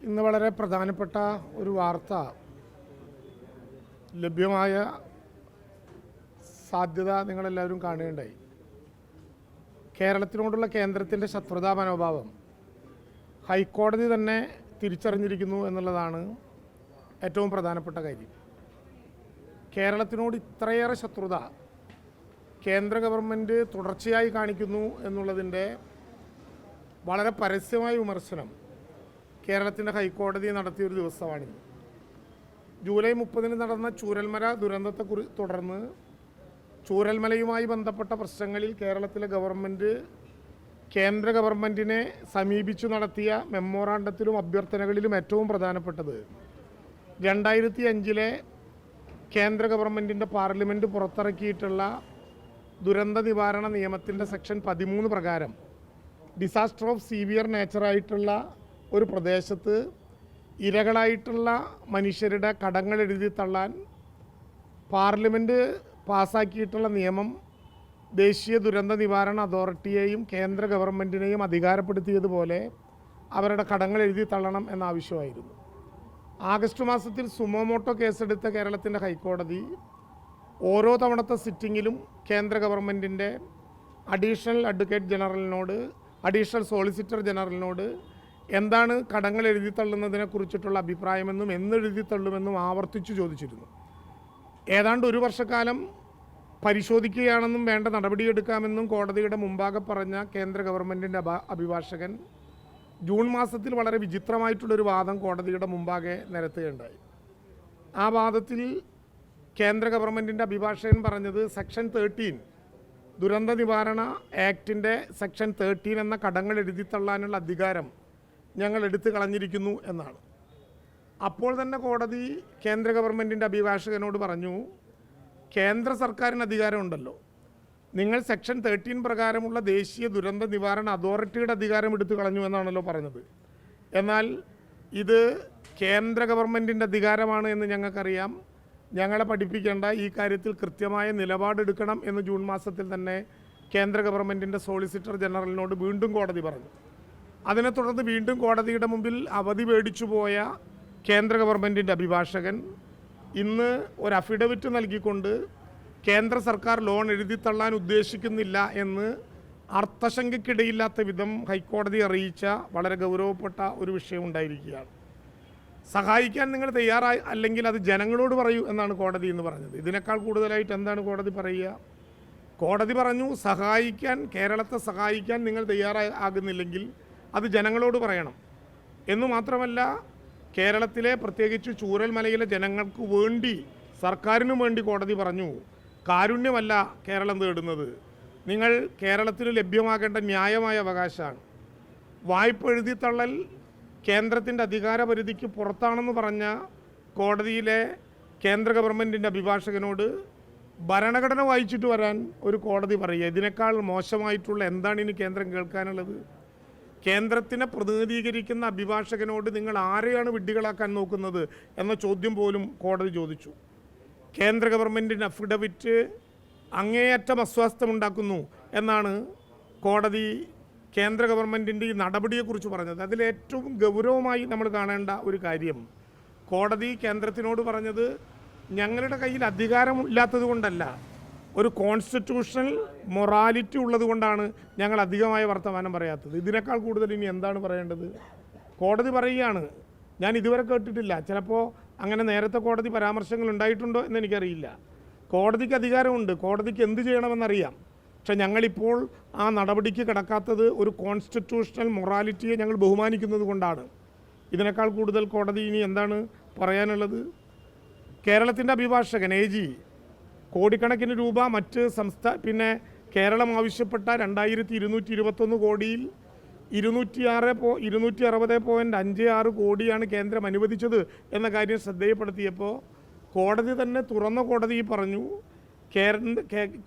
ഇന്ന് വളരെ പ്രധാനപ്പെട്ട ഒരു വാർത്ത ലഭ്യമായ സാധ്യത നിങ്ങളെല്ലാവരും കാണുകയുണ്ടായി. കേരളത്തിനോടുള്ള കേന്ദ്രത്തിൻ്റെ ശത്രുതാ മനോഭാവം ഹൈക്കോടതി തന്നെ തിരിച്ചറിഞ്ഞിരിക്കുന്നു എന്നുള്ളതാണ് ഏറ്റവും പ്രധാനപ്പെട്ട കാര്യം. കേരളത്തിനോട് ഇത്രയേറെ ശത്രുത കേന്ദ്ര ഗവൺമെൻറ് തുടർച്ചയായി കാണിക്കുന്നു എന്നുള്ളതിൻ്റെ വളരെ പരസ്യമായ വിമർശനം കേരളത്തിൻ്റെ ഹൈക്കോടതി നടത്തിയൊരു ദിവസമാണിത്. ജൂലൈ 30 നടന്ന ചൂരൽമല ദുരന്തത്തെ തുടർന്ന് ചൂരൽമലയുമായി ബന്ധപ്പെട്ട പ്രശ്നങ്ങളിൽ കേരളത്തിലെ ഗവൺമെൻറ് കേന്ദ്ര ഗവൺമെൻറ്റിനെ സമീപിച്ചു നടത്തിയ മെമ്മോറാണ്ടത്തിലും അഭ്യർത്ഥനകളിലും ഏറ്റവും പ്രധാനപ്പെട്ടത് 2005 കേന്ദ്ര ഗവൺമെൻറ്റിൻ്റെ പാർലമെൻറ്റ് പുറത്തിറക്കിയിട്ടുള്ള ദുരന്ത നിവാരണ നിയമത്തിൻ്റെ സെക്ഷൻ 13 പ്രകാരം ഡിസാസ്റ്റർ ഓഫ് സീവിയർ നേച്ചറായിട്ടുള്ള ഒരു പ്രദേശത്ത് ഇരകളായിട്ടുള്ള മനുഷ്യരുടെ കടങ്ങൾ എഴുതി തള്ളാൻ പാർലമെൻറ്റ് പാസ്സാക്കിയിട്ടുള്ള നിയമം ദേശീയ ദുരന്ത നിവാരണ അതോറിറ്റിയെയും കേന്ദ്ര ഗവൺമെൻറ്റിനെയും അധികാരപ്പെടുത്തിയതുപോലെ അവരുടെ കടങ്ങൾ എഴുതി തള്ളണം എന്ന ആവശ്യമായിരുന്നു. ആഗസ്റ്റ് മാസത്തിൽ സുമോമോട്ടോ കേസെടുത്ത കേരളത്തിൻ്റെ ഹൈക്കോടതി ഓരോ തവണത്തെ സിറ്റിങ്ങിലും കേന്ദ്ര ഗവൺമെൻറ്റിൻ്റെ അഡീഷണൽ സോളിസിറ്റർ ജനറലിനോട് എന്താണ് കടങ്ങൾ എഴുതി തള്ളുന്നതിനെ കുറിച്ചിട്ടുള്ള അഭിപ്രായമെന്നും എന്നെഴുതി തള്ളുമെന്നും ആവർത്തിച്ചു ചോദിച്ചിരുന്നു. ഏതാണ്ട് ഒരു വർഷക്കാലം പരിശോധിക്കുകയാണെന്നും വേണ്ട നടപടിയെടുക്കാമെന്നും കോടതിയുടെ മുമ്പാകെ പറഞ്ഞ കേന്ദ്ര ഗവൺമെൻറ്റിൻ്റെ അഭിഭാഷകൻ ജൂൺ മാസത്തിൽ വളരെ വിചിത്രമായിട്ടുള്ളൊരു വാദം കോടതിയുടെ മുമ്പാകെ നിരത്തുകയുണ്ടായി. ആ വാദത്തിൽ കേന്ദ്ര ഗവൺമെൻറ്റിൻ്റെ അഭിഭാഷകൻ പറഞ്ഞത് സെക്ഷൻ 13 ദുരന്ത നിവാരണ ആക്ടിൻ്റെ സെക്ഷൻ 13 എന്ന കടങ്ങൾ എഴുതി തള്ളാനുള്ള അധികാരം ഞങ്ങൾ എടുത്തു കളഞ്ഞിരിക്കുന്നു എന്നാണ്. അപ്പോൾ തന്നെ കോടതി കേന്ദ്ര ഗവൺമെൻറ്റിൻ്റെ അഭിഭാഷകനോട് പറഞ്ഞു, കേന്ദ്ര സർക്കാരിന് അധികാരമുണ്ടല്ലോ, നിങ്ങൾ സെക്ഷൻ 13 പ്രകാരമുള്ള ദേശീയ ദുരന്ത നിവാരണ അതോറിറ്റിയുടെ അധികാരം എടുത്തു കളഞ്ഞു എന്നാണല്ലോ പറഞ്ഞത്. എന്നാൽ ഇത് കേന്ദ്ര ഗവൺമെൻറ്റിൻ്റെ അധികാരമാണ് എന്ന് ഞങ്ങൾക്കറിയാം, ഞങ്ങളെ പഠിപ്പിക്കേണ്ട, ഈ കാര്യത്തിൽ കൃത്യമായ നിലപാടെടുക്കണം എന്ന് ജൂൺ മാസത്തിൽ തന്നെ കേന്ദ്ര ഗവൺമെൻറ്റിൻ്റെ സോളിസിറ്റർ ജനറലിനോട് വീണ്ടും കോടതി പറഞ്ഞു. അതിനെ തുടർന്ന് വീണ്ടും കോടതിയുടെ മുമ്പിൽ അവധി മേടിച്ചു പോയ കേന്ദ്ര ഗവൺമെൻറ്റിൻ്റെ അഭിഭാഷകൻ ഇന്ന് ഒരു അഫിഡവിറ്റ് നൽകിക്കൊണ്ട് കേന്ദ്ര സർക്കാർ ലോൺ എഴുതിത്തള്ളാൻ ഉദ്ദേശിക്കുന്നില്ല എന്ന് അർത്ഥശങ്കയ്ക്കിടയില്ലാത്ത വിധം ഹൈക്കോടതി അറിയിച്ച വളരെ ഗൗരവപ്പെട്ട ഒരു വിഷയം ഉണ്ടായിരിക്കുകയാണ്. സഹായിക്കാൻ നിങ്ങൾ തയ്യാറായി അല്ലെങ്കിൽ അത് ജനങ്ങളോട് പറയൂ എന്നാണ് കോടതി എന്ന് പറഞ്ഞത്. ഇതിനേക്കാൾ കൂടുതലായിട്ട് എന്താണ് കോടതി പറയുക? കോടതി പറഞ്ഞു, കേരളത്തെ സഹായിക്കാൻ നിങ്ങൾ തയ്യാറാകുന്നില്ലെങ്കിൽ അത് ജനങ്ങളോട് പറയണം എന്നു മാത്രമല്ല, കേരളത്തിലെ പ്രത്യേകിച്ച് ചൂരൽമലയിലെ ജനങ്ങൾക്ക് വേണ്ടി, സർക്കാരിനു വേണ്ടി കോടതി പറഞ്ഞു, കാരുണ്യമല്ല കേരളം തേടുന്നത്, നിങ്ങൾ കേരളത്തിന് ലഭ്യമാകേണ്ട ന്യായമായ അവകാശമാണ്. വായ്പ എഴുതിത്തള്ളൽ കേന്ദ്രത്തിൻ്റെ അധികാരപരിധിക്ക് പുറത്താണെന്ന് പറഞ്ഞ കോടതിയിലെ കേന്ദ്ര ഗവൺമെൻറ്റിൻ്റെ അഭിഭാഷകനോട് ഭരണഘടന വായിച്ചിട്ട് വരാൻ ഒരു കോടതി പറയുക. ഇതിനേക്കാൾ മോശമായിട്ടുള്ള എന്താണ് ഇനി കേന്ദ്രം കേൾക്കാനുള്ളത്? കേന്ദ്രത്തിനെ പ്രതിനിധീകരിക്കുന്ന അഭിഭാഷകനോട് നിങ്ങൾ ആരെയാണ് വിഡ്ഢികളാക്കാൻ നോക്കുന്നത് എന്ന ചോദ്യം പോലും കോടതി ചോദിച്ചു. കേന്ദ്ര ഗവൺമെൻറ്റിൻ്റെ അഫിഡവിറ്റ് അങ്ങേയറ്റം അസ്വാസ്ഥ്യമുണ്ടാക്കുന്നു എന്നാണ് കോടതി കേന്ദ്ര ഗവൺമെൻറ്റിൻ്റെ ഈ നടപടിയെക്കുറിച്ച് പറഞ്ഞത്. അതിലേറ്റവും ഗൗരവമായി നമ്മൾ കാണേണ്ട ഒരു കാര്യം, കോടതി കേന്ദ്രത്തിനോട് പറഞ്ഞത്, ഞങ്ങളുടെ കയ്യിൽ അധികാരമില്ലാത്തത് കൊണ്ടല്ല, ഒരു കോൺസ്റ്റിറ്റ്യൂഷണൽ മൊറാലിറ്റി ഉള്ളത് കൊണ്ടാണ് ഞങ്ങൾ അധികമായ വർത്തമാനം പറയാത്തത്. ഇതിനേക്കാൾ കൂടുതൽ ഇനി എന്താണ് പറയേണ്ടത്? കോടതി പറയുകയാണ്, ഞാൻ ഇതുവരെ കേട്ടിട്ടില്ല, ചിലപ്പോൾ അങ്ങനെ നേരത്തെ കോടതി പരാമർശങ്ങൾ ഉണ്ടായിട്ടുണ്ടോ എന്ന് എനിക്കറിയില്ല. കോടതിക്ക് അധികാരമുണ്ട്, കോടതിക്ക് എന്ത് ചെയ്യണമെന്നറിയാം. പക്ഷെ ഞങ്ങളിപ്പോൾ ആ നടപടിക്ക് കിടക്കാത്തത് ഒരു കോൺസ്റ്റിറ്റ്യൂഷണൽ മൊറാലിറ്റിയെ ഞങ്ങൾ ബഹുമാനിക്കുന്നത് കൊണ്ടാണ്. ഇതിനേക്കാൾ കൂടുതൽ കോടതി ഇനി എന്താണ് പറയാനുള്ളത്? കേരളത്തിൻ്റെ അഭിഭാഷകൻ AG കോടിക്കണക്കിന് രൂപ മറ്റ് കേരളം ആവശ്യപ്പെട്ട 2221 കോടിയിൽ 260.56 കോടിയാണ് കേന്ദ്രം അനുവദിച്ചത് എന്ന കാര്യം ശ്രദ്ധയപ്പെടുത്തിയപ്പോൾ കോടതി തന്നെ തുറന്ന കോടതി പറഞ്ഞു,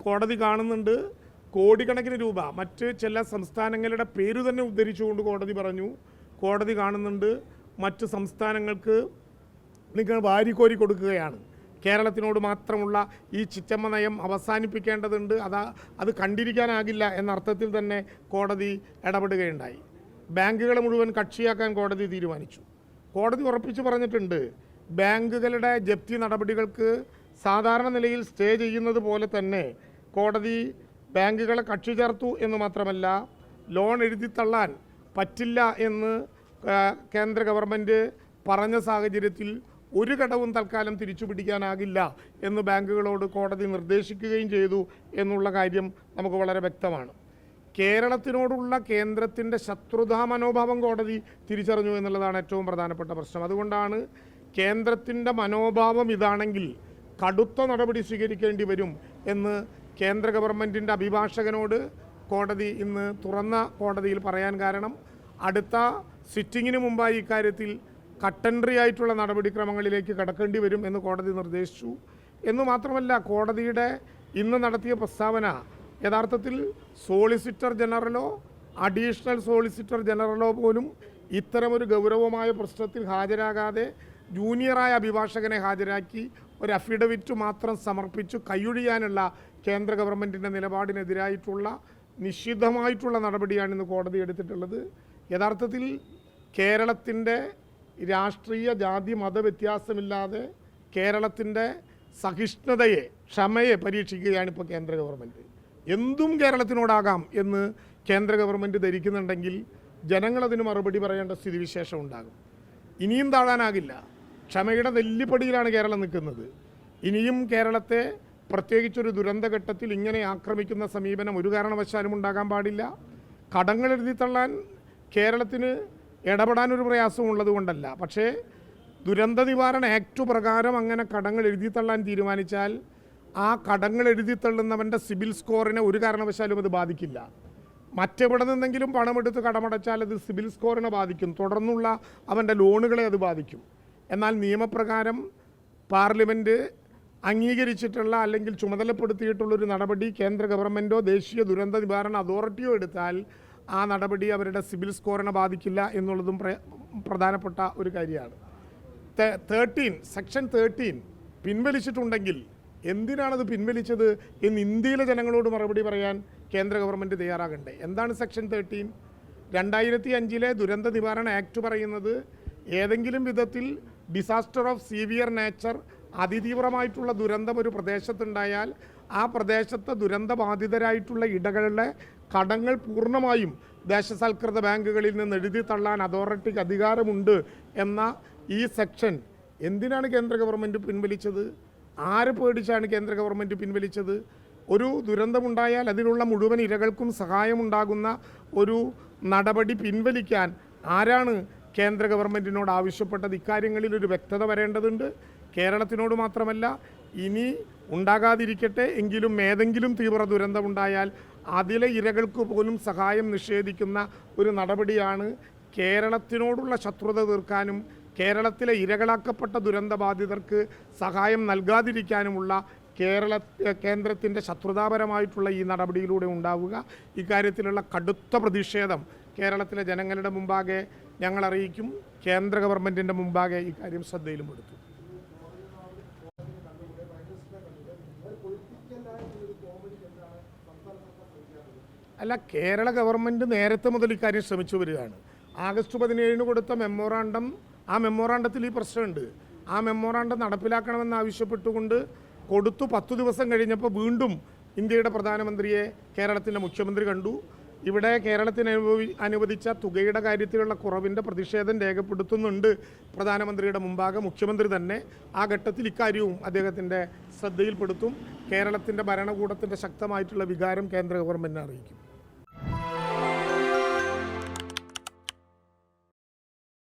കോടതി കാണുന്നുണ്ട് കോടിക്കണക്കിന് രൂപ, മറ്റ് ചില സംസ്ഥാനങ്ങളുടെ പേര് തന്നെ ഉദ്ധരിച്ചുകൊണ്ട് കോടതി പറഞ്ഞു, കോടതി കാണുന്നുണ്ട് മറ്റ് സംസ്ഥാനങ്ങൾക്ക് നിങ്ങൾ വാരിക്കോരി കൊടുക്കുകയാണ്, കേരളത്തിനോട് മാത്രമുള്ള ഈ ചിറ്റമ്മ നയം അവസാനിപ്പിക്കേണ്ടതുണ്ട്, അത് കണ്ടിരിക്കാനാകില്ല എന്ന അർത്ഥത്തിൽ തന്നെ കോടതി ഇടപെടുകയുണ്ടായി. ബാങ്കുകളെ മുഴുവൻ കക്ഷിയാക്കാൻ കോടതി തീരുമാനിച്ചു. കോടതി ഉറപ്പിച്ചു പറഞ്ഞിട്ടുണ്ട്, ബാങ്കുകളുടെ ജപ്തി നടപടികൾക്ക് സാധാരണ നിലയിൽ സ്റ്റേ ചെയ്യുന്നത് പോലെ തന്നെ കോടതി ബാങ്കുകളെ കക്ഷി ചേർത്തു എന്ന് മാത്രമല്ല, ലോൺ എഴുതിത്തള്ളാൻ പറ്റില്ല എന്ന് കേന്ദ്ര ഗവൺമെൻറ് പറഞ്ഞ സാഹചര്യത്തിൽ ഒരു ഘടവും തൽക്കാലം തിരിച്ചു പിടിക്കാനാകില്ല എന്ന് ബാങ്കുകളോട് കോടതി നിർദ്ദേശിക്കുകയും ചെയ്തു എന്നുള്ള കാര്യം നമുക്ക് വളരെ വ്യക്തമാണ്. കേരളത്തിനോടുള്ള കേന്ദ്രത്തിൻ്റെ ശത്രുതാ മനോഭാവം കോടതി തിരിച്ചറിഞ്ഞു എന്നുള്ളതാണ് ഏറ്റവും പ്രധാനപ്പെട്ട പ്രശ്നം. അതുകൊണ്ടാണ് കേന്ദ്രത്തിൻ്റെ മനോഭാവം ഇതാണെങ്കിൽ കടുത്ത നടപടി സ്വീകരിക്കേണ്ടി വരും എന്ന് കേന്ദ്ര ഗവൺമെൻറ്റിൻ്റെ അഭിഭാഷകനോട് കോടതി ഇന്ന് തുറന്ന കോടതിയിൽ പറയാൻ കാരണം, അടുത്ത സിറ്റിങ്ങിന് മുമ്പായി ഇക്കാര്യത്തിൽ കട്ടൻട്രി ആയിട്ടുള്ള നടപടിക്രമങ്ങളിലേക്ക് കടക്കേണ്ടി വരും എന്ന് കോടതി നിർദ്ദേശിച്ചു. എന്ന് മാത്രമല്ല, കോടതിയുടെ ഇന്ന് നടത്തിയ പ്രസ്താവന യഥാർത്ഥത്തിൽ സോളിസിറ്റർ ജനറലോ അഡീഷണൽ സോളിസിറ്റർ ജനറലോ പോലും ഇത്തരമൊരു ഗൗരവമായ പ്രശ്നത്തിൽ ഹാജരാകാതെ ജൂനിയറായ അഭിഭാഷകനെ ഹാജരാക്കി ഒരു അഫിഡവിറ്റ് മാത്രം സമർപ്പിച്ചു കൈയൊഴിയാനുള്ള കേന്ദ്ര ഗവൺമെൻറ്റിൻ്റെ നിലപാടിനെതിരായിട്ടുള്ള നിശ്ചിതമായിട്ടുള്ള നടപടിയാണ് ഇന്ന് കോടതി എടുത്തിട്ടുള്ളത്. യഥാർത്ഥത്തിൽ കേരളത്തിൻ്റെ രാഷ്ട്രീയ ജാതി മത വ്യത്യാസമില്ലാതെ കേരളത്തിൻ്റെ സഹിഷ്ണുതയെ ക്ഷമയെ പരീക്ഷിക്കുകയാണ് ഇപ്പോൾ കേന്ദ്ര ഗവൺമെൻറ്. എന്തും കേരളത്തിനോടാകാം എന്ന് കേന്ദ്ര ഗവൺമെൻറ് ധരിക്കുന്നുണ്ടെങ്കിൽ ജനങ്ങളതിന് മറുപടി പറയേണ്ട സ്ഥിതിവിശേഷം ഉണ്ടാകും. ഇനിയും താഴാനാകില്ല. ക്ഷമയുടെ നെല്ലിപ്പടിയിലാണ് കേരളം നിൽക്കുന്നത്. ഇനിയും കേരളത്തെ പ്രത്യേകിച്ചൊരു ദുരന്തഘട്ടത്തിൽ ഇങ്ങനെ ആക്രമിക്കുന്ന സമീപനം ഒരു കാരണവശാലും ഉണ്ടാകാൻ പാടില്ല. കടങ്ങൾ എഴുതിത്തള്ളാൻ കേരളത്തിന് ഇടപെടാനൊരു പ്രയാസവും ഉള്ളത് കൊണ്ടല്ല, പക്ഷേ ദുരന്ത നിവാരണ ആക്ട് പ്രകാരം അങ്ങനെ കടങ്ങൾ എഴുതിത്തള്ളാൻ തീരുമാനിച്ചാൽ ആ കടങ്ങൾ എഴുതിത്തള്ളുന്നവൻ്റെ സിബിൽ സ്കോറിനെ ഒരു കാരണവശാലും അത് ബാധിക്കില്ല. മറ്റെവിടെ നിന്നെങ്കിലും പണമെടുത്ത് കടമടച്ചാൽ അത് സിബിൽ സ്കോറിനെ ബാധിക്കും, തുടർന്നുള്ള അവൻ്റെ ലോണുകളെ അത് ബാധിക്കും. എന്നാൽ നിയമപ്രകാരം പാർലമെൻറ്റ് അംഗീകരിച്ചിട്ടുള്ള അല്ലെങ്കിൽ ചുമതലപ്പെടുത്തിയിട്ടുള്ളൊരു നടപടി കേന്ദ്ര ഗവൺമെൻറ്റോ ദേശീയ ദുരന്ത നിവാരണ അതോറിറ്റിയോ എടുത്താൽ ആ നടപടി അവരുടെ സിബിൽ സ്കോറിനെ ബാധിക്കില്ല എന്നുള്ളതും പ്രധാനപ്പെട്ട ഒരു കാര്യമാണ്. സെക്ഷൻ 13 പിൻവലിച്ചിട്ടുണ്ടെങ്കിൽ എന്തിനാണത് പിൻവലിച്ചത് എന്ന് ഇന്ത്യയിലെ ജനങ്ങളോട് മറുപടി പറയാൻ കേന്ദ്ര ഗവൺമെൻറ് തയ്യാറാകണ്ടേ? എന്താണ് സെക്ഷൻ 13? 2005 ദുരന്ത നിവാരണ ആക്ട് പറയുന്നത് ഏതെങ്കിലും വിധത്തിൽ ഡിസാസ്റ്റർ ഓഫ് സീവിയർ നേച്ചർ, അതിതീവ്രമായിട്ടുള്ള ദുരന്തം ഒരു പ്രദേശത്തുണ്ടായാൽ ആ പ്രദേശത്തെ ദുരന്തബാധിതരായിട്ടുള്ള ഇടകളുടെ കടങ്ങൾ പൂർണ്ണമായും ദേശസാൽകൃത ബാങ്കുകളിൽ നിന്ന് എഴുതി തള്ളാൻ അതോറിറ്റിക്ക് അധികാരമുണ്ട് എന്ന ഈ സെക്ഷൻ എന്തിനാണ് കേന്ദ്ര ഗവൺമെൻറ് പിൻവലിച്ചത്? ആരെ പേടിച്ചാണ് കേന്ദ്ര ഗവൺമെൻറ് പിൻവലിച്ചത്? ഒരു ദുരന്തമുണ്ടായാൽ അതിനുള്ള മുഴുവൻ ഇരകൾക്കും സഹായമുണ്ടാകുന്ന ഒരു നടപടി പിൻവലിക്കാൻ ആരാണ് കേന്ദ്ര ഗവൺമെൻറ്റിനോട് ആവശ്യപ്പെട്ടത്? ഇക്കാര്യങ്ങളിൽ ഒരു വ്യക്തത വരേണ്ടതുണ്ട്. കേരളത്തിനോട് മാത്രമല്ല, ഇനി ഉണ്ടാകാതിരിക്കട്ടെ എങ്കിലും ഏതെങ്കിലും തീവ്ര ദുരന്തമുണ്ടായാൽ അതിലെ ഇരകൾക്ക് പോലും സഹായം നിഷേധിക്കുന്ന ഒരു നടപടിയാണ് കേരളത്തിനോടുള്ള ശത്രുത തീർക്കാനും കേരളത്തിലെ ഇരകളാക്കപ്പെട്ട ദുരന്തബാധിതർക്ക് സഹായം നൽകാതിരിക്കാനുമുള്ള കേന്ദ്രത്തിൻ്റെ ശത്രുതാപരമായിട്ടുള്ള ഈ നടപടിയിലൂടെ ഉണ്ടാവുക. ഇക്കാര്യത്തിലുള്ള കടുത്ത പ്രതിഷേധം കേരളത്തിലെ ജനങ്ങളുടെ മുമ്പാകെ ഞങ്ങൾ അറിയിക്കും. കേന്ദ്ര ഗവൺമെൻറ്റിൻ്റെ മുമ്പാകെ ഇക്കാര്യം ശ്രദ്ധയിലും എടുത്തു. അല്ല, കേരള ഗവൺമെൻറ് നേരത്തെ മുതൽ ഇക്കാര്യം ശ്രമിച്ചു വരികയാണ്. ആഗസ്റ്റ് 17 കൊടുത്ത മെമ്മോറാണ്ടം, ആ മെമ്മോറാണ്ടത്തിൽ ഈ പ്രശ്നമുണ്ട്. ആ മെമ്മോറാണ്ടം നടപ്പിലാക്കണമെന്ന് ആവശ്യപ്പെട്ടുകൊണ്ട് കൊടുത്തു 10 ദിവസം കഴിഞ്ഞപ്പോൾ വീണ്ടും ഇന്ത്യയുടെ പ്രധാനമന്ത്രിയെ കേരളത്തിൻ്റെ മുഖ്യമന്ത്രി കണ്ടു. ഇവിടെ കേരളത്തിന് അനുവദിച്ച തുകയുടെ കാര്യത്തിലുള്ള കുറവിൻ്റെ പ്രതിഷേധം രേഖപ്പെടുത്തുന്നുണ്ട് പ്രധാനമന്ത്രിയുടെ മുമ്പാകെ മുഖ്യമന്ത്രി തന്നെ. ആ ഘട്ടത്തിൽ ഇക്കാര്യവും അദ്ദേഹത്തിൻ്റെ ശ്രദ്ധയിൽപ്പെടുത്തും. കേരളത്തിൻ്റെ ഭരണകൂടത്തിൻ്റെ ശക്തമായിട്ടുള്ള വികാരം കേന്ദ്ര ഗവൺമെൻറ്റിനെ അറിയിക്കും.